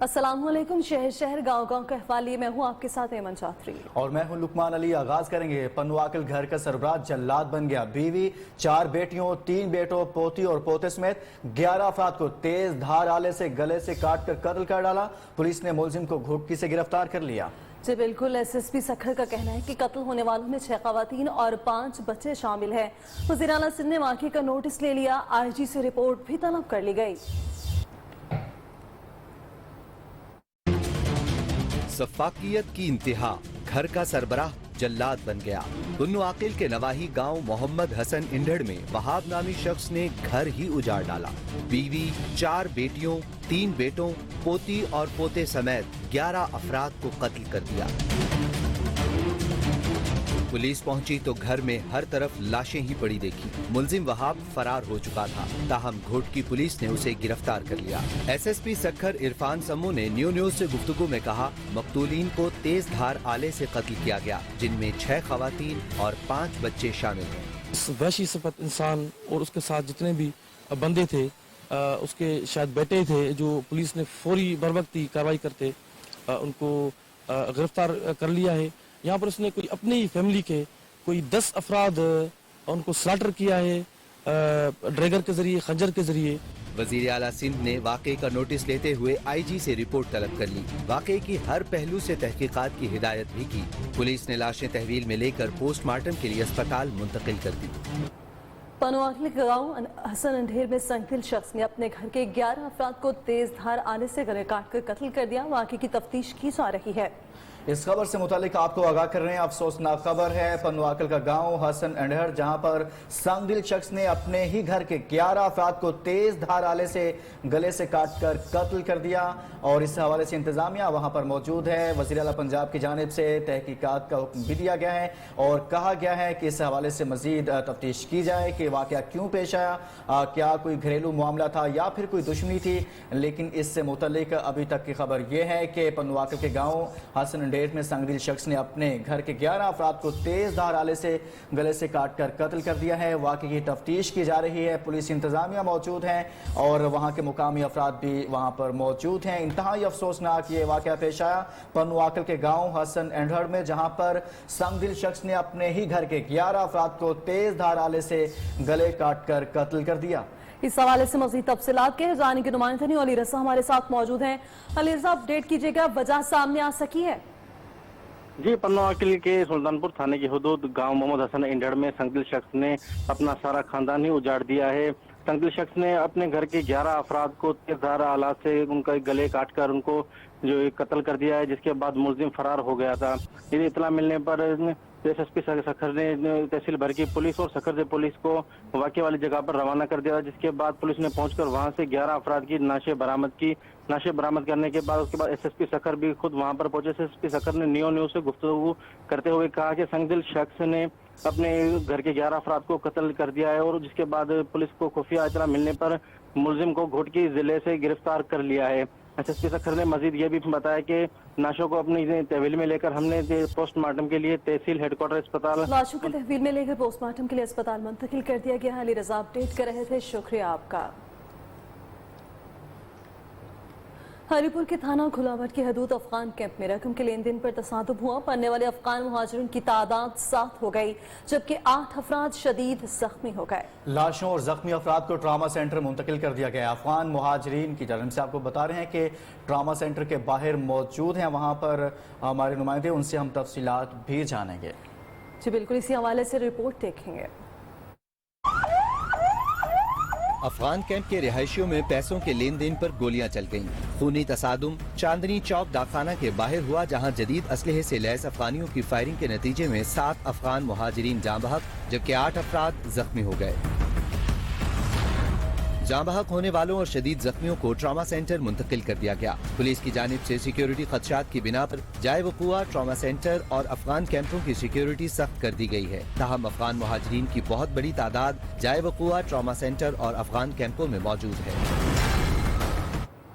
अस्सलाम वालेकुम। शहर शहर गांव गांव का अहवाल लिए मैं हूं आपके साथ ऐमन चौधरी और मैं हूं लुकमान अली। आगाज करेंगे। पनवाकल घर का सरबराह जल्लाद बन गया। बीवी, 4 बेटियों, 3 बेटों, पोती और पोते समेत 11 अफराद को तेज धार आले से गले से काट कर कत्ल कर डाला। पुलिस ने मुलजिम को घुटकी से गिरफ्तार कर लिया। जी बिल्कुल। एसएसपी सखर का कहना है कि कत्ल होने वालों में 6 खवातीन और 5 बच्चे शामिल हैं। वज़ीर आला सिंध ने वाक़े का नोटिस ले लिया। आईजी से रिपोर्ट भी तलब कर ली गई। सफाकियत की इंतहा, घर का सरबराह जल्लाद बन गया। कुन्नू आकिल के नवाही गांव मोहम्मद हसन इंढड़ में वहाब नामी शख्स ने घर ही उजाड़ डाला। बीवी, 4 बेटियों, 3 बेटों, पोती और पोते समेत 11 अफराद को कत्ल कर दिया। पुलिस पहुंची तो घर में हर तरफ लाशें ही पड़ी देखी। मुलजिम वहाब फरार हो चुका था, ताहम घोटकी पुलिस ने उसे गिरफ्तार कर लिया। एसएसपी सखर इरफान सम्मू ने न्यूज़ से गुफ्तगू में कहा, मकतूलीन को तेज धार आले से कत्ल किया गया, जिनमें 6 खवातीन और 5 बच्चे शामिल हैं। इस वहशी सिफत इंसान और उसके साथ जितने भी बंदे थे, उसके शायद बेटे थे, जो पुलिस ने फौरी बरवक्ती कार्रवाई करते उनको गिरफ्तार कर लिया है। यहाँ पर उसने कोई अपनी ही फैमिली के कोई 10 अफराद उनको स्लाटर किया है ड्रैगर के जरिए, खंजर के जरिए। वजीर आला सिंध ने वाक़े का नोटिस लेते हुए आईजी से रिपोर्ट तलब कर ली। वाक़े की हर पहलू से तहकीकात की हिदायत भी की। पुलिस ने लाशें तहवील में लेकर पोस्टमार्टम के लिए अस्पताल मुंतकिल कर दी। पनवाकल के गांव हसन अंधेर में संगदिल शख्स ने अपने घर के 11 अफराद को तेज धार आने से गले काट कर कत्ल कर दिया। वाक़े की तफ्तीश की जा रही है। इस खबर से मुतालिक आपको आगाह कर रहे हैं। अफसोसनाक खबर है। पनवाकल का गांव हसन अंधेर, जहां पर संगदिल शख्स ने अपने ही घर के 11 अफराद को तेज धार आले से गले से काट कर कत्ल कर दिया। और इस हवाले से इंतजामिया वहां पर मौजूद है। वज़ीर आला पंजाब की जानिब से तहकीकात का हुक्म भी दिया गया है और कहा गया है कि इस हवाले से मजीद तफ्तीश की जाए कि वाक़या क्यों पेश आया, क्या कोई घरेलू मामला था या फिर कोई दुश्मनी थी। लेकिन इससे मुतालिक अभी तक की खबर यह है कि पनवाकल के गाँव हसन डेट में संगदिल शख्स ने अपने घर के 11 अफराद को तेज धार आले से गले से काट कर कत्ल कर दिया है। वाक़े की तफ्तीश की जा रही है। पुलिस इंतजामिया मौजूद है और वहाँ के मुकामी अफराद भी वहाँ पर मौजूद हैं। इंतहाई अफसोसनाक ये वाक़या पेश आया पनवाकल के गाँव हसन अंधेर में, जहाँ पर संगदिल शख्स ने अपने ही घर के 11 अफराद को तेज धार आले से गले काट कर कत्ल कर दिया। इस हवाले से मज़ीद तफसीलात के जाने की नुमाइंदगी अली रज़ा हमारे साथ मौजूद हैं। अली रज़ा, अपडेट कीजिएगा, वजह सामने आ सकी है? जी, पन्नावाकिल के सुल्तानपुर थाने की हदूद गांव मोहम्मद हसन इंढड़ में संगदिल शख्स ने अपना सारा खानदान ही उजाड़ दिया है। संगदिल शख्स ने अपने घर के 11 अफराद को तेज धार आला से उनका गले काटकर उनको जो कत्ल कर दिया है, जिसके बाद मुलजिम फरार हो गया था। ये इतला मिलने पर एसएसपी सखर ने तहसील भर की पुलिस और सखर से पुलिस को वाक़े वाली जगह पर रवाना कर दिया, जिसके बाद पुलिस ने पहुंचकर वहां से 11 अफराद की नाशे बरामद की। नाशे बरामद करने के बाद उसके बाद एसएसपी सखर भी खुद वहां पर पहुंचे। एसएसपी सखर ने न्यूज़ से गुफ्तगू करते हुए कहा कि संगदिल शख्स ने अपने घर के 11 अफराद को कत्ल कर दिया है और जिसके बाद पुलिस को खुफिया इत्तला मिलने पर मुलजिम को घोटकी जिले से गिरफ्तार कर लिया है। एसएसपी सखर ने मजीद ये भी बताया कि लाशों को अपनी तहवील में लेकर हमने पोस्टमार्टम के लिए तहसील हेडक्वार्टर अस्पताल लाशों की तहवील में लेकर पोस्टमार्टम के लिए अस्पताल मुंतकिल कर दिया गया है। अली रज़ा अपडेट कर रहे थे, शुक्रिया आपका। हरीपुर के थाना खुलावट की हदूद अफगान कैंप में रकम के लेन देन पर तसादुम हुआ। पढ़ने वाले अफगान मुहाजिरीन की तादाद 7 हो गई, जबकि 8 अफराद शदीद जख्मी हो गए। लाशों और जख्मी अफराद को ट्रामा सेंटर मुंतकिल कर दिया गया। अफगान मुहाजिरीन की जानिब से आपको बता रहे हैं कि ट्रामा सेंटर के बाहर मौजूद हैं वहाँ पर हमारे नुमाइंदे, उनसे हम तफसीलात भी जानेंगे। जी बिल्कुल, इसी हवाले से रिपोर्ट देखेंगे। अफगान कैंप के रिहायशियों में पैसों के लेन देन पर गोलियां चल गईं। खूनी तसादुम चांदनी चौक डाकखाना के बाहर हुआ, जहां जदीद असलहे से लैस अफगानियों की फायरिंग के नतीजे में 7 अफगान मुहाजिरीन जाँ बहक जबकि 8 अफराद जख्मी हो गए। जाँ बहक होने वालों और शदीद जख्मियों को ट्रामा सेंटर मुंतकिल कर दिया गया। पुलिस की जानिब से सिक्योरिटी खदशात की बिना पर जाए वक़ुआ ट्रामा सेंटर और अफगान कैंपों की सिक्योरिटी सख्त कर दी गई है। ताहम अफगान मुहाजिरीन की बहुत बड़ी तादाद जाए वक़ुआ ट्रामा सेंटर और अफगान कैंपों में मौजूद है।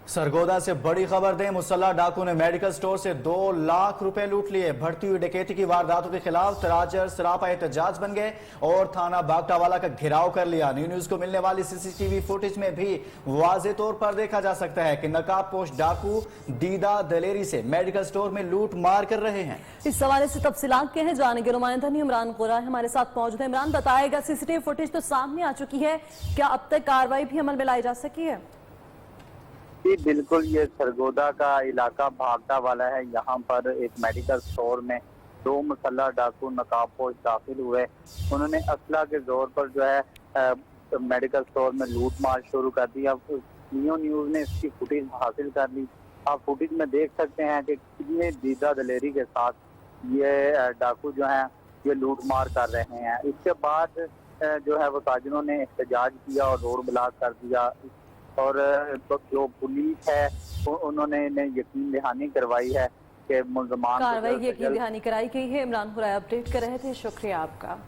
सरगोदा से बड़ी खबर दें, मुसल्ला डाकू ने मेडिकल स्टोर से 2 लाख रुपए लूट लिए। बढ़ती हुई डकैती की वारदातों के खिलाफ तराजर सरापा एहतजाज बन गए और थाना बागटावाला का घेराव कर लिया। न्यूज को मिलने वाली सीसीटीवी फुटेज में भी वाज़े तौर पर देखा जा सकता है कि नकाबपोश डाकू दीदा दलेरी से मेडिकल स्टोर में लूट मार कर रहे हैं। इस हवाले से तफसीलात क्या है जानेंगे, नुमाइंदा इमरान गोरा हमारे साथ मौजूद है। इमरान बताएगा, सीसीटीवी फुटेज तो सामने आ चुकी है, क्या अब तक कार्रवाई भी अमल में लाई जा सकी है? जी बिल्कुल, ये सरगोदा का इलाका भागटा वाला है। यहाँ पर एक मेडिकल स्टोर में 2 मुसल्ला डाकू नकाबपोश दाखिल हुए। उन्होंने असला के जोर पर जो है मेडिकल स्टोर में लूट मार शुरू कर दी। अब नियो न्यूज ने इसकी फुटेज हासिल कर ली। आप फुटेज में देख सकते हैं कि कितने दीदा दलेरी के साथ ये डाकू जो हैं ये लूट मार कर रहे हैं। इसके बाद जो है वो ताजिरों ने एहतजाज किया और रोड ब्लॉक कर दिया और जो पुलिस है उन्होंने इन्हें यकीन दहानी करवाई है कि मुल्ज़मान कार्रवाई यकीन दहानी कराई गई है। इमरान खुराई अपडेट कर रहे थे, शुक्रिया आपका।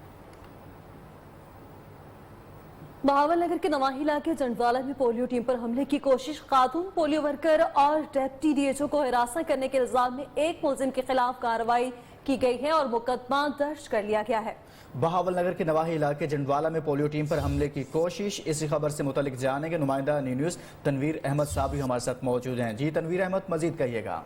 बहावल नगर के नवाही इलाके जंडवाला में पोलियो टीम पर हमले की कोशिश, खातून पोलियो वर्कर और डेप्टी डीएचओ को हिरासत करने के इल्जाम में एक मुलजिम के खिलाफ कार्रवाई की गई है और मुकदमा दर्ज कर लिया गया है। बहावल नगर के नवाही इलाके जंडवाला में पोलियो टीम पर हमले की कोशिश, इसी खबर से मुतालिक जानेंगे। नुमाइंदा न्यूज़ तनवीर अहमद साहब भी हमारे साथ मौजूद हैं। जी तनवीर अहमद, मजीद कहिएगा।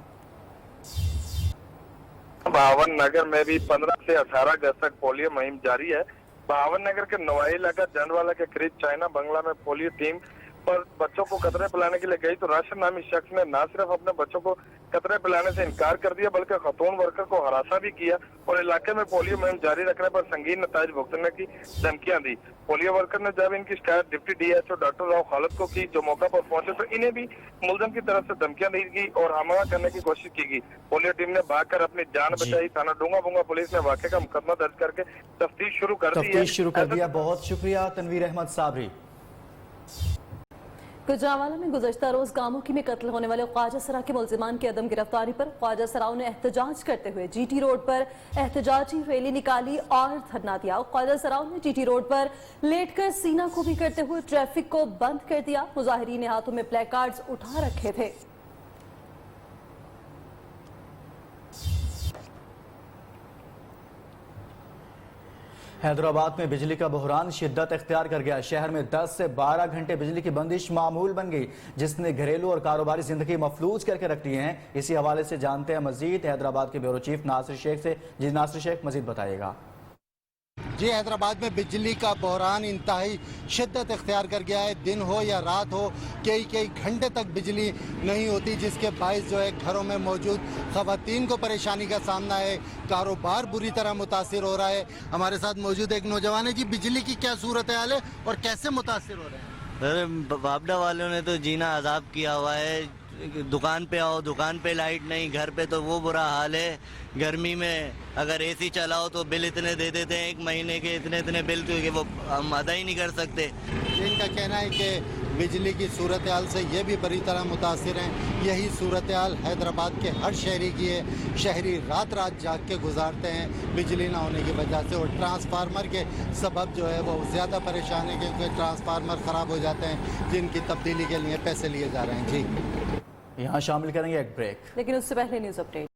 बहावल नगर में भी 15 से 18 अगस्त तक पोलियो मुहिम जारी है। बहावल नगर के नवाही इलाका जंडवाला के करीब चाइना बंगला में पोलियो टीम पर बच्चों को कतरे पिलाने के लिए गई तो राशिद नामी शख्स ने न सिर्फ अपने बच्चों को कतरे पिलाने से इनकार कर दिया बल्कि खातून वर्कर को हरासा भी किया और इलाके में पोलियो मुहिम जारी रखने पर संगीन नताइज भुगतने की धमकियां दी। पोलियो वर्कर ने जब इनकी शिकायत deputy DHO doctor Rao Khalid को की, जो मौका पर पहुंचे तो इन्हें भी मुलजिम की तरफ से धमकियां दी गई और हमला करने की कोशिश की गई। पोलियो टीम ने भागकर अपनी जान बचाई। थाना डूंगा बुंगा पुलिस ने वाक़े का मुकदमा दर्ज करके तफ्तीश शुरू कर दी है। बहुत शुक्रिया तनवीर अहमद साबरी। गुजरांवाला में गुज़श्ता रोज गामुकी में कत्ल होने वाले ख्वाजा सरा के मुल्जिमान की अदम गिरफ्तारी पर ख्वाजा सराओं ने एहतजाज करते हुए जीटी रोड पर एहतजाजी रैली निकाली और धरना दिया। ख्वाजा सराओं ने जीटी रोड पर लेटकर सीना को भी करते हुए ट्रैफिक को बंद कर दिया। मुजाहिरीन ने हाथों में प्लेकार्ड्स उठा रखे थे। हैदराबाद में बिजली का बहरान शिद्दत इख्तियार कर गया। शहर में 10 से 12 घंटे बिजली की बंदिश मामूल बन गई, जिसने घरेलू और कारोबारी जिंदगी मफलूज करके रख दी है। इसी हवाले से जानते हैं मजीद हैदराबाद के ब्यूरो चीफ नासिर शेख से। जी नासिर शेख, मजीद बताइएगा। जी, हैदराबाद में बिजली का बहरान इंतहाई शिद्दत इख्तियार कर गया है। दिन हो या रात हो, कई घंटे तक बिजली नहीं होती, जिसके बायस जो है घरों में मौजूद ख़वातीन को परेशानी का सामना है। कारोबार बुरी तरह मुतासिर हो रहा है। हमारे साथ मौजूद एक नौजवान है। जी, बिजली की क्या सूरत हाल है और कैसे मुतासिर हो रहे हैं? अरे बापडा वालों ने तो जीना अजाब किया हुआ है। दुकान पे आओ, दुकान पे लाइट नहीं, घर पे तो वो बुरा हाल है। गर्मी में अगर एसी चलाओ तो बिल इतने दे देते हैं, 1 महीने के इतने बिल तो कि वो हम अदा ही नहीं कर सकते। इनका कहना है कि बिजली की सूरत हाल से ये भी बुरी तरह मुतासिर हैं। यही सूरत हाल हैदराबाद के हर शहरी की है। शहरी रात जाग के गुजारते हैं बिजली ना होने की वजह से, और ट्रांसफार्मर के सबब जो है वो ज़्यादा परेशान है क्योंकि ट्रांसफार्मर ख़राब हो जाते हैं, जिनकी तब्दीली के लिए पैसे लिए जा रहे हैं। जी, यहाँ शामिल करेंगे एक ब्रेक, लेकिन उससे पहले न्यूज़ अपडेट।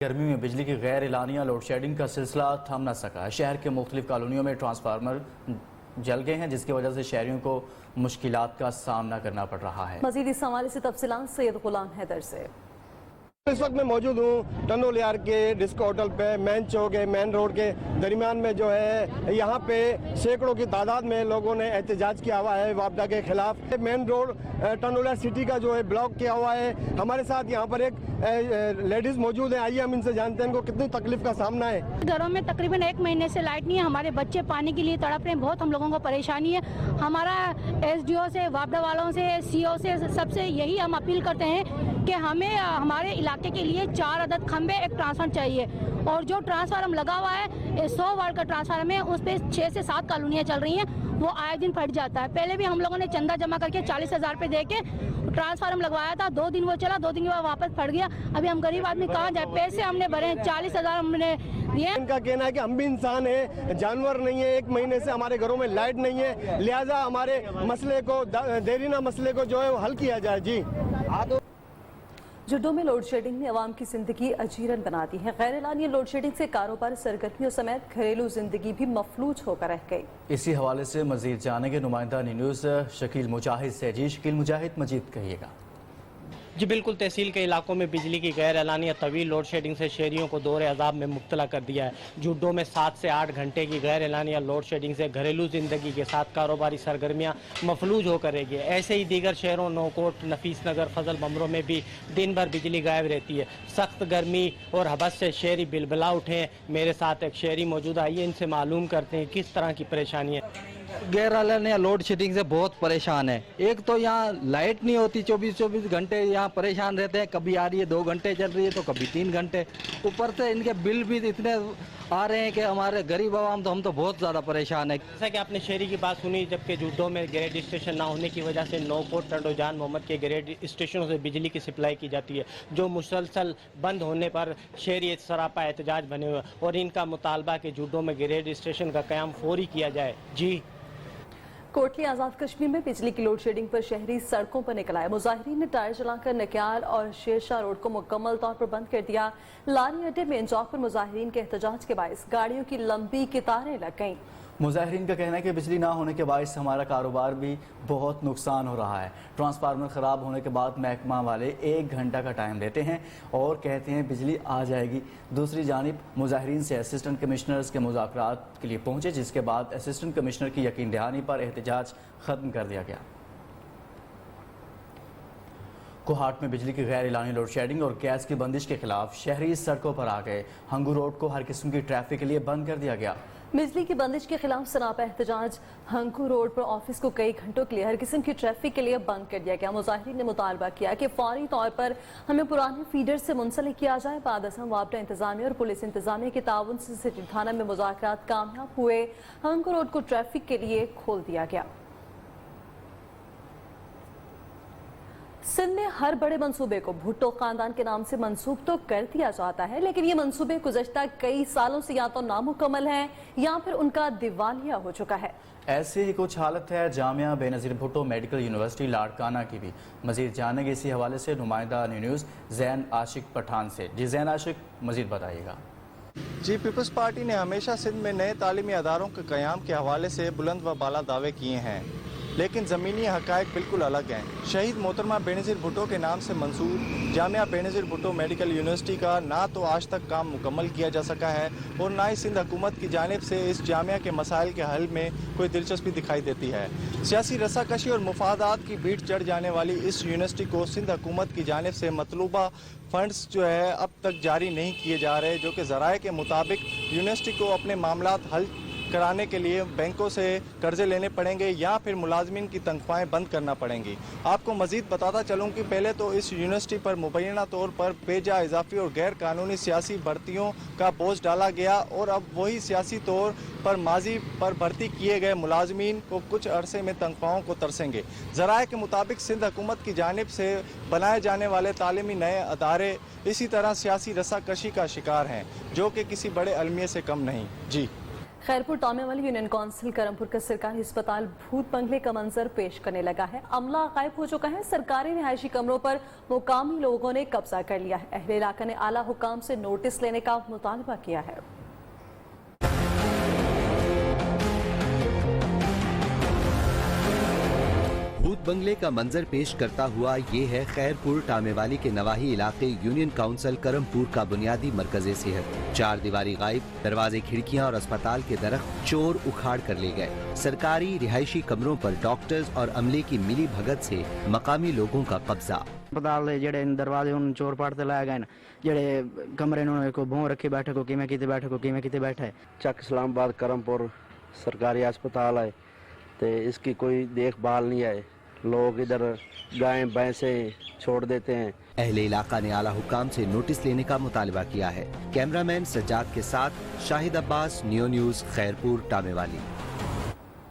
गर्मी में बिजली की गैर एलानिया लोड शेडिंग का सिलसिला थम न सका। शहर के मुख्तलिफ कॉलोनियों में ट्रांसफार्मर जल गए हैं, जिसकी वजह से शहरियों को मुश्किलात का सामना करना पड़ रहा है। मजीद इस हवाले से तफसीलात सैयद गुलाम हैदर से। इस वक्त मैं मौजूद हूँ टनोल यार्ड के डिस्को होटल पे, मेन चौक है, मेन रोड के दरमियान में जो है यहाँ पे सैकड़ों की तादाद में लोगों ने एहतजाज किया हुआ है वापडा के खिलाफ। मेन रोड टनोल यार्ड सिटी का जो है ब्लॉक किया हुआ है। हमारे साथ यहाँ पर एक लेडीज मौजूद है, आइए हम इनसे जानते हैं इनको कितनी तकलीफ का सामना है। घरों में तकरीबन 1 महीने से लाइट नहीं है, हमारे बच्चे पानी के लिए तड़प रहे हैं, बहुत हम लोगों को परेशानी है। हमारा SDO से, वापडा वालों से, CO से, सबसे यही हम अपील करते हैं कि हमें हमारे इलाके के लिए 4 अदद खंबे, एक ट्रांसफार्मर चाहिए, और जो ट्रांसफार्मर लगा हुआ है 100 वाट का ट्रांसफार्मर है, उस पर 6 से 7 कॉलोनियाँ चल रही हैं, वो आए दिन फट जाता है। पहले भी हम लोगों ने चंदा जमा करके 40,000 रुपये दे के ट्रांसफार्मर लगवाया था, 2 दिन वो चला, 2 दिन के बाद वापस फट गया। अभी हम गरीब आदमी कहाँ जाए, पैसे हमने भरे हैं, 40,000 हमने दिए। इनका कहना है कि हम भी इंसान हैं, जानवर नहीं है, 1 महीने से हमारे घरों में लाइट नहीं है, लिहाजा हमारे मसले को, देरीना मसले को जो है वो हल किया जाए। जी जुड्डो में लोड शेडिंग ने अवाम की जिंदगी अजीरन बना दी है। गैर एलानिया लोड शेडिंग से कारोबार सरगर्मियों समेत घरेलू जिंदगी भी मफलूज होकर रह गई। इसी हवाले से मजीद जानेंगे नुमाइंदा न्यूज़ शकील मुजाहिद से। जी शकील मुजाहिद, मजीद कहिएगा। जी बिल्कुल, तहसील के इलाकों में बिजली की गैर एलानिया तवील लोड शेडिंग से शहरियों को दौरे अजाब में मुब्तला कर दिया है। जुड्डो में 7 से 8 घंटे की गैर एलानिया लोड शेडिंग से घरेलू जिंदगी के साथ कारोबारी सरगर्मियां मफलूज होकर रह गई। ऐसे ही दीगर शहरों नौकोट, नफीस नगर, फजल बमरों में भी दिन भर बिजली गायब रहती है। सख्त गर्मी और हबस से शहरी बिलबिला उठे हैं। मेरे साथ एक शहरी मौजूद, आइए इनसे मालूम करते हैं किस तरह की परेशानी है। गैर एलानिया लोड शेडिंग से बहुत परेशान है। एक तो यहाँ लाइट नहीं होती, 24 घंटे यहाँ परेशान रहते हैं। कभी आ रही है 2 घंटे चल रही है तो कभी 3 घंटे। ऊपर से इनके बिल भी इतने आ रहे हैं कि हमारे गरीब आवाम तो हम तो बहुत ज़्यादा परेशान है। जैसा कि आपने शहरी की बात सुनी, जबकि जुड्डो में ग्रेड स्टेशन ना होने की वजह से नौकोट, टंडोजान मोहम्मद के ग्रेड स्टेशनों से बिजली की सप्लाई की जाती है, जो मुसलसल बंद होने पर शहरी सरापा एहतजाज बने हुए और इनका मुतालबा कि जुड्डो में ग्रेड स्टेशन का क़याम फौरी किया जाए। जी कोटली आज़ाद कश्मीर में बिजली की लोड शेडिंग पर शहरी सड़कों पर निकल आए। मुजाहिरीन ने टायर जलाकर नक्याल और शेरशाह रोड को मुकम्मल तौर पर बंद कर दिया। लारी अड्डे मेन चौक पर मुजाहिरीन के एहतजाज के बायस गाड़ियों की लंबी कतारें लग गईं। मुजाहिरीन का कहना है कि बिजली ना होने के बायस हमारा कारोबार भी बहुत नुकसान हो रहा है। ट्रांसफार्मर ख़राब होने के बाद महकमा वाले 1 घंटा का टाइम देते हैं और कहते हैं बिजली आ जाएगी। दूसरी जानिब मुजाहिरीन से असिस्टेंट कमिश्नर्स के मुज़ाकरात के लिए पहुंचे, जिसके बाद असिस्टेंट कमिश्नर की यकीन दहानी पर एहतजाज ख़त्म कर दिया गया। कोहाट में बिजली की गैर एलानी लोड शेडिंग और गैस की बंदिश के खिलाफ शहरी सड़कों पर आ गए। हंगू रोड को हर किस्म की ट्रैफिक के लिए बंद कर दिया गया। बिजली की बंदिश के खिलाफ सरापा एहतजाज। हंगू रोड पर ऑफिस को कई घंटों के लिए हर किस्म की ट्रैफिक के लिए बंद कर दिया गया। मुजाहिरीन ने मुतालबा किया कि फौरी तौर पर हमें पुराने फीडर से मुंसलिक किया जाए। बाद असम वापडा इंतजामिया और पुलिस इंतजामिया के ताउन से सिटी थाना में मुज़ाकरात कामयाब हुए। हंगू रोड को ट्रैफिक के लिए खोल दिया गया। सिंध में हर बड़े मंसूबे को भुट्टो खानदान के नाम से मंसूब तो कर दिया जाता है, लेकिन ये मंसूबे गुज़श्ता कई सालों से या तो नामुकम्मल हैं या फिर उनका दिवालिया हो चुका है। ऐसी ही कुछ हालत है जामिया बेनज़ीर भुट्टो मेडिकल यूनिवर्सिटी लाड़काना की भी। मजीद जानेंगे इसी हवाले से नुमाइंदा न्यूज़ जैन आशिक पठान से। जी जैन आशिक, मजीद बताइएगा। जी पीपल्स पार्टी ने हमेशा सिंध में नए तालीमी अदारों के क़याम के हवाले से बुलंद व बाला दावे किए हैं, लेकिन ज़मीनी हक़ाइक़ बिल्कुल अलग हैं। शहीद मोहतरमा बेनज़ीर भुट्टो के नाम से मंसूब जामिया बेनज़ीर भुट्टो मेडिकल यूनिवर्सिटी का ना तो आज तक काम मुकम्मल किया जा सका है और ना ही सिंध हुकूमत की जानिब से इस जामिया के मसाइल के हल में कोई दिलचस्पी दिखाई देती है। सियासी रसाकशी और मुफादात की भीड़ चढ़ जाने वाली इस यूनिवर्सिटी को सिंध हुकूमत की जानिब से मतलूबा फंड्स जो है अब तक जारी नहीं किए जा रहे, जो कि ज़राए के मुताबिक यूनिवर्सिटी को अपने मामलात हल कराने के लिए बैंकों से कर्जे लेने पड़ेंगे या फिर मुलाजमीन की तनख्वाहें बंद करना पड़ेंगी। आपको मजीद बताता चलूँ कि पहले तो इस यूनिवर्सिटी पर मुबैना तौर पर बेजा इजाफी और गैर कानूनी सियासी भर्तियों का बोझ डाला गया और अब वही सियासी तौर पर माजी पर भर्ती किए गए मुलाजमीन को कुछ अरसे में तनख्वाहों को तरसेंगे। ज़राए के मुताबिक सिंध हुकूमत की जानिब से बनाए जाने वाले तालीमी नए अदारे इसी तरह सियासी रसाकशी का शिकार हैं, जो कि किसी बड़े अलमिये से कम नहीं। जी खैरपुर टामे वाली यूनियन काउंसिल करमपुर का सरकारी अस्पताल भूत बंगले का मंजर पेश करने लगा है। अमला गायब हो चुका है। सरकारी रिहायशी कमरों पर मुकामी लोगों ने कब्जा कर लिया है। अहले इलाका ने आला हुकाम से नोटिस लेने का मुतालबा किया है। भूत बंगले का मंजर पेश करता हुआ ये है खैरपुर टामेवाली के नवाही इलाके यूनियन काउंसिल करमपुर का बुनियादी मरकज़े सेहत। 4 दीवारी गायब, दरवाजे, खिड़कियां और अस्पताल के दरख्त चोर उखाड़ कर ले गए। सरकारी रिहायशी कमरों पर डॉक्टर्स और अमले की मिली भगत से मकामी लोगों का कब्जा। अस्पताल दे जेड़े दरवाजे उन चोर पाड़ ते लाए गए, जेड़े कमरे उन्होंने को भों रखे बैठे को किमें किते बैठे को किमें किते बैठे। चक इस्लामाबाद करमपुर सरकारी अस्पताल है तो इसकी कोई देखभाल नहीं है। लोग इधर गायें भैंसें छोड़ देते हैं। अहले इलाका ने आला हुकाम से नोटिस लेने का मुतालबा किया है। कैमरामैन सज्जाद के साथ शाहिद अब्बास, नियो न्यूज़, खैरपुर टामेवाली।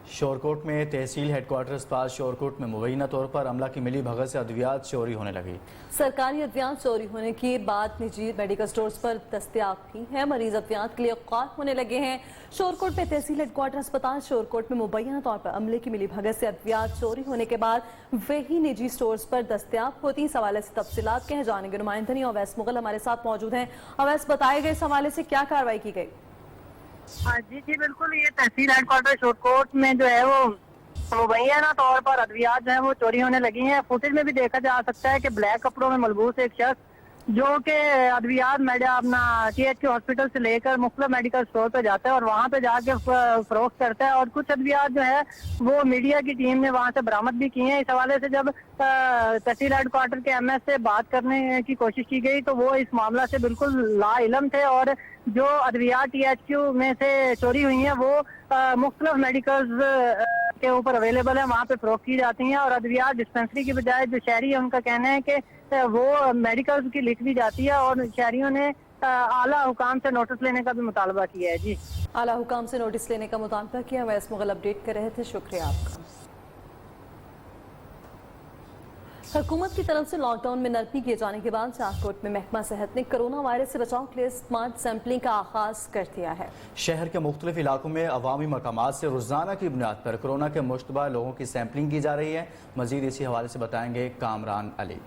शोरकोट में तहसील हेडक्वार्टर्स पास शोरकोट में मुबैना तौर पर अमला की मिली भगत से अद्वियात चोरी होने लगी। सरकारी अद्वियात चोरी होने के बाद निजी मेडिकल स्टोर्स पर दस्तयाब भी हैं। मरीज अद्वियात के लिए ख्वार होने लगे हैं। शोरकोट में तहसील हेडक्वार्टर अस्पताल शोरकोट में मुबैना तौर पर अमले की मिली भगत से अद्वियात चोरी होने के बाद वही निजी स्टोर्स पर दस्तयाब होती। इस हवाले से तफसीलात कहे जानेंगे। नुमाइंदनी अवैस मुगल हमारे साथ मौजूद हैं। अवैस, बताए गए इस हवाले से क्या कार्रवाई की गई? जी बिल्कुल, ये तहसील हेडक्वार्टर शोरकोट में जो है वो मुबैना तौर पर अद्वियात जो है वो चोरी होने लगी हैं। फुटेज में भी देखा जा सकता है कि ब्लैक कपड़ों में मलबूस एक शख्स जो कि अद्वियात अपना THQ हॉस्पिटल से लेकर मुख्तलिफ मेडिकल स्टोर पे जाता है और वहाँ पे जाके फरोख्त करता है। और कुछ अद्वियात जो है वो मीडिया की टीम ने वहाँ से बरामद भी किए हैं। इस हवाले से जब तहसील हेडक्वार्टर के MS से बात करने की कोशिश की गई तो वो इस मामला से बिल्कुल लाइलम थे और जो अद्वियात THQ में से चोरी हुई हैं वो मुख्तलिफ मेडिकल्स के ऊपर अवेलेबल है, वहाँ पे फरोख्त की जाती हैं। और अद्वियात डिस्पेंसरी की बजाय जो शहरी है उनका कहना है कि वो मेडिकल्स की लिख दी जाती है और शहरियों ने आला हुकाम से नोटिस लेने का भी मुतालबा किया है। जी, आला हुकाम से नोटिस लेने का मुतालबा किया। वैस मुगल अपडेट कर रहे थे, शुक्रिया आपका। हुकूमत की तरफ से लॉकडाउन में नरमी किए जाने के बाद शाहकोट में महकमा सेहत ने कोरोना वायरस से बचाव के लिए स्मार्ट सैंपलिंग का आगाज कर दिया है। शहर के मुख्तलिफ इलाकों में अवामी मकामात से रोजाना की बुनियाद पर कोरोना के मुश्तबा लोगों की सैंपलिंग की जा रही है। मजीद इसी हवाले से बताएंगे कामरान अली।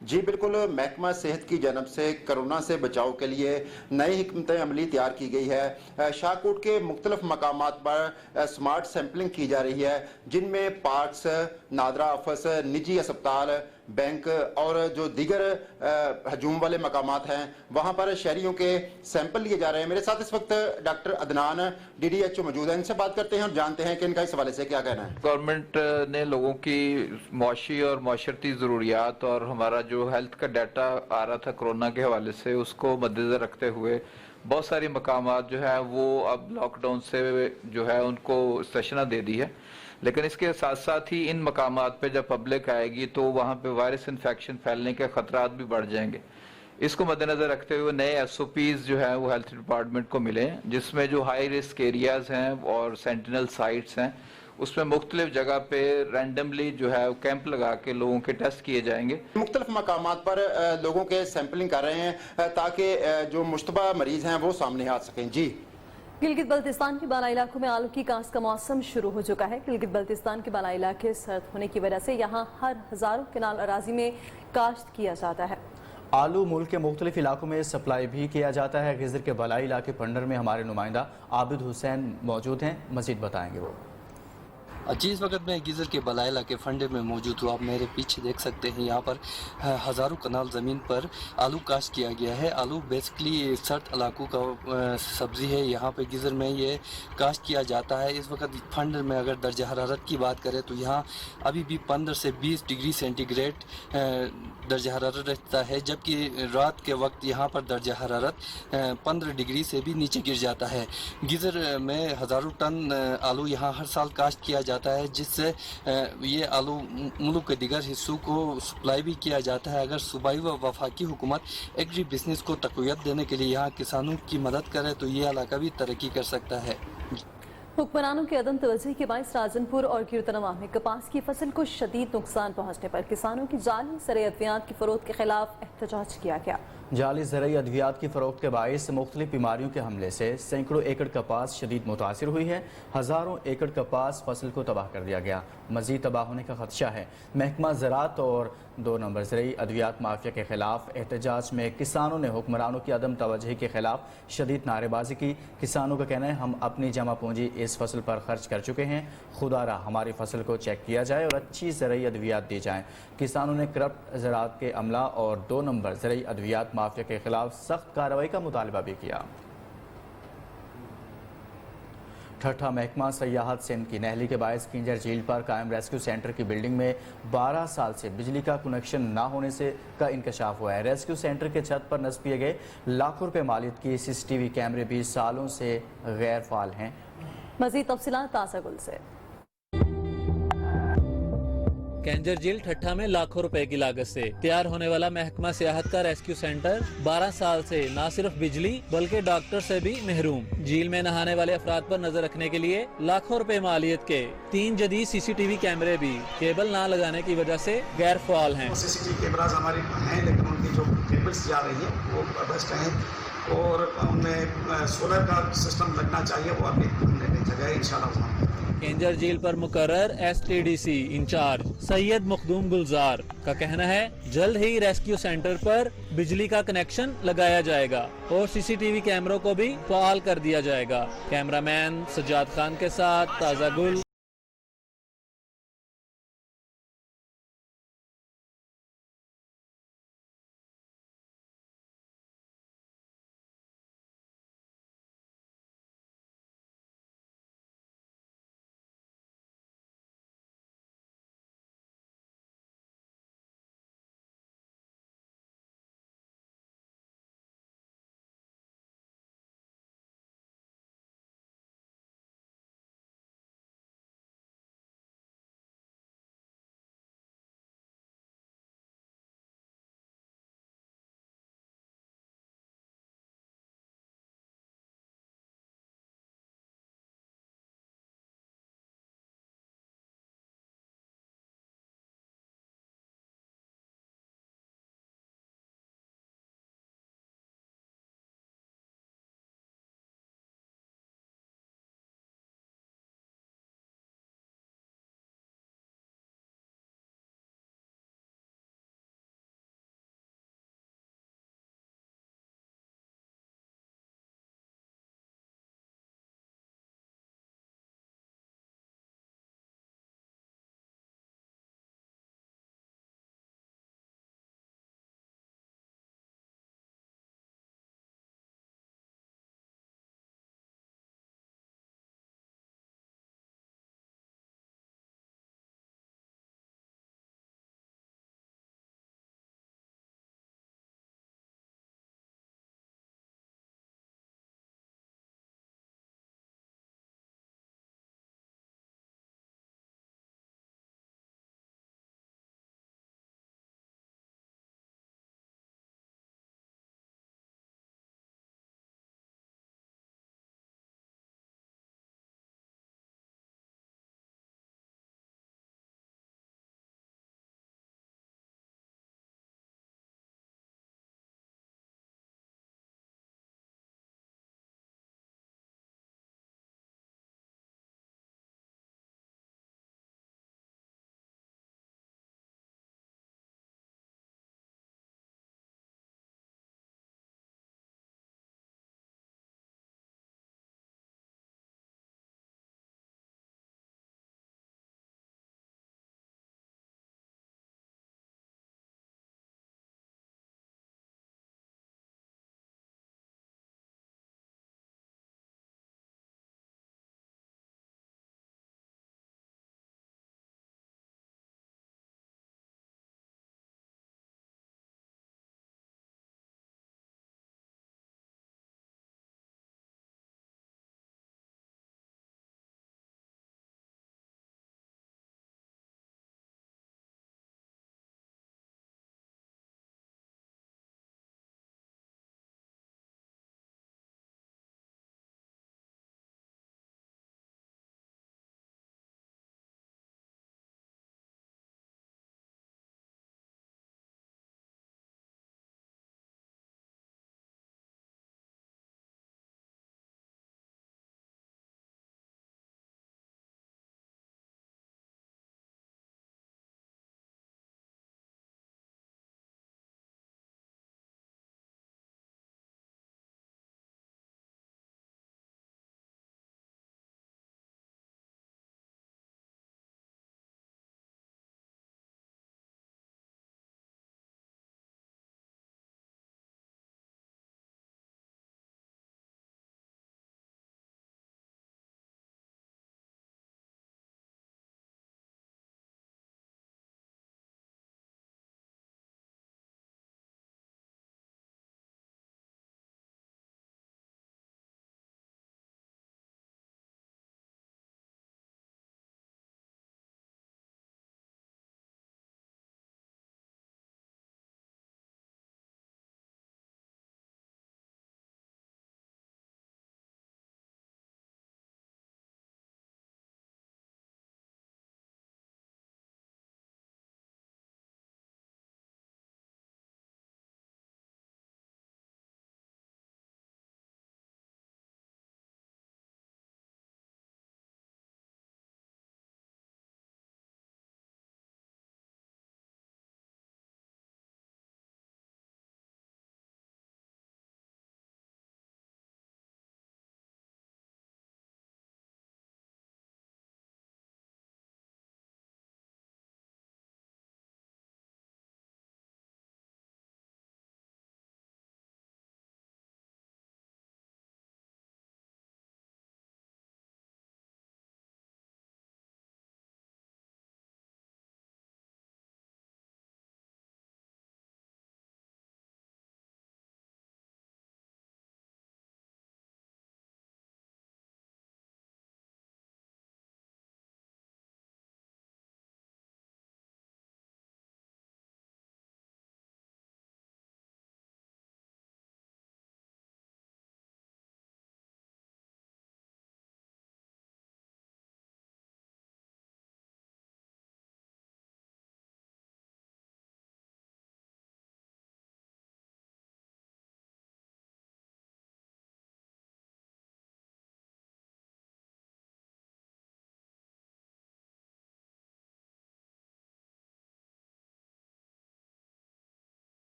जी बिल्कुल, महकमा सेहत की जानब से कोरोना से बचाव के लिए नई हिकमत अमली तैयार की गई है। शाहकोट के मुख्तलिफ मकामात पर स्मार्ट सैंपलिंग की जा रही है जिनमें पार्क्स, नादरा ऑफिस, निजी अस्पताल, बैंक और जो दीगर हजूम वाले मकामात हैं वहाँ पर शहरियों के सैंपल लिए जा रहे हैं। मेरे साथ इस वक्त डॉक्टर अदनान DDHO मौजूद हैं। इनसे बात करते हैं और जानते हैं कि इनका इस हवाले से क्या कहना है। गवर्नमेंट ने लोगों की मौशी और माशरती ज़रूरियात और हमारा जो हेल्थ का डाटा आ रहा था कोरोना के हवाले से उसको मद्देनजर रखते हुए बहुत सारी मकामात जो है वो अब लॉकडाउन से जो है उनको सेशना दे दी है। लेकिन इसके साथ साथ ही इन मकामात पे जब पब्लिक आएगी तो वहाँ पे वायरस इन्फेक्शन फैलने के खतरात भी बढ़ जाएंगे। इसको मद्देनजर रखते हुए नए SOPs जो है वो हेल्थ डिपार्टमेंट को मिले हैं जिसमें जो हाई रिस्क एरियाज हैं और सेंटिनल साइट्स हैं उसमें मुख्तलिफ जगह पे रैंडमली जो है कैंप लगा के लोगों के टेस्ट किए जाएंगे। मुख्तलिफ मकामात पर लोगों के सैंपलिंग कर रहे हैं ताकि जो मुश्तबा मरीज हैं वो सामने आ सकें। जी, गिलगित बल्तिस्तान के बाला इलाकों में आलू की काश्त का मौसम शुरू हो चुका है। गिलगित बल्तिस्तान के बाला इलाके सर्द होने की वजह से यहाँ हर हजारों किनाल अराजी में काश्त किया जाता है। आलू मुल्क के मुख्तलिफ इलाकों में सप्लाई भी किया जाता है। गिजर के बलाई इलाके पंडर में हमारे नुमाइंदा आबिद हुसैन मौजूद हैं, मजीद बताएंगे वो। जी, इस वक्त मैं गिजर के बलाइला के फंडे में मौजूद हूँ। आप मेरे पीछे देख सकते हैं यहाँ पर हज़ारों कनाल ज़मीन पर आलू काश्त किया गया है। आलू बेसिकली सर्द इलाकों का सब्ज़ी है। यहाँ पे गिजर में ये काश्त किया जाता है। इस वक्त फंडर में अगर दर्जा हरारत की बात करें तो यहाँ अभी भी 15 से 20 डिग्री सेंटीग्रेड दर्जा हरारत रहता है, जबकि रात के वक्त यहाँ पर दर्जा हरारत 15 डिग्री से भी नीचे गिर जाता है। गिजर में हज़ारों टन आलू यहाँ हर साल काश्त किया जाता है जिससे ये आलू मुल्क के दिगर हिस्सों को सप्लाई भी किया जाता है। अगर सूबाई व वफाकी हुकूमत एग्री बिजनेस को तक़वियत देने के लिए यहाँ किसानों की मदद करे तो ये इलाका भी तरक्की कर सकता है। हुक्मरानों के अदम तवज्जो के बायस राजनपुर और कीर्तनवा में कपास की फसल को शदीद नुकसान पहुँचने पर किसानों की जाली सरे अद्वियात की फरोख्त के खिलाफ एहतजाज किया गया। जाली ज़रूरी अद्वियात की फ़रोख्त के बाइस मुख्तलिफ बीमारियों के हमले से सैकड़ों एकड़ कपास शदीद मुतासिर हुई है। हज़ारों एकड़ कपास फसल को तबाह कर दिया गया। मज़ीद तबाह होने का खदशा है। महकमा ज़राअत और 2 नंबर ज़रूरी अद्वियात माफिया के खिलाफ एहतजाज में किसानों ने हुक्मरानों की अदम तवज्जुही के खिलाफ शदीद नारेबाजी की। किसानों का कहना है, हम अपनी जमा पूंजी इस फसल पर खर्च कर चुके हैं, खुदारा हमारी फसल को चेक किया जाए और अच्छी ज़रूरी अद्वियात दी जाएँ। किसानों ने करप्ट ज़राअत के अमला और 2 नंबर ज़रूरी अद्वियात माफिया के खिलाफ सख्त कार्रवाई का मुतालबा भी किया। ठट्ठा महकमा सयाहत सिंध की नहली के बायस किंजर झील पर कायम रेस्क्यू सेंटर की बिल्डिंग में 12 साल से बिजली का कनेक्शन ना होने से का इंकशाफ हुआ है। रेस्क्यू सेंटर के छत पर नस्ब किए गए लाखों रुपए मालियत की CCTV कैमरे भी सालों से गैर फाल हैं। मज़ीद तफसीलात ताज़ा गुल से। कैंजर झील ठट्ठा में लाखों रुपए की लागत से तैयार होने वाला महकमा सियाहत का रेस्क्यू सेंटर 12 साल से न सिर्फ बिजली बल्कि डॉक्टर से भी महरूम। झील में नहाने वाले अफराद पर नजर रखने के लिए लाखों रुपए मालियत के 3 जदीद CCTV कैमरे भी केबल ना लगाने की वजह से गैर फाल हैं। CCTV कैमराज हमारे हैं, लेकिन उनकी जो केबल्स जा रही है वो बेस्ट हैं और उनमें सोलर का सिस्टम लगना चाहिए, वो अभी जगह है इंशाल्लाह। केंजर झील पर मुकर्रर STDC इंचार्ज सैयद मखदूम गुलजार का कहना है, जल्द ही रेस्क्यू सेंटर पर बिजली का कनेक्शन लगाया जाएगा और CCTV कैमरों को भी फाल कर दिया जाएगा। कैमरामैन सज्जाद खान के साथ ताज़ा गुल।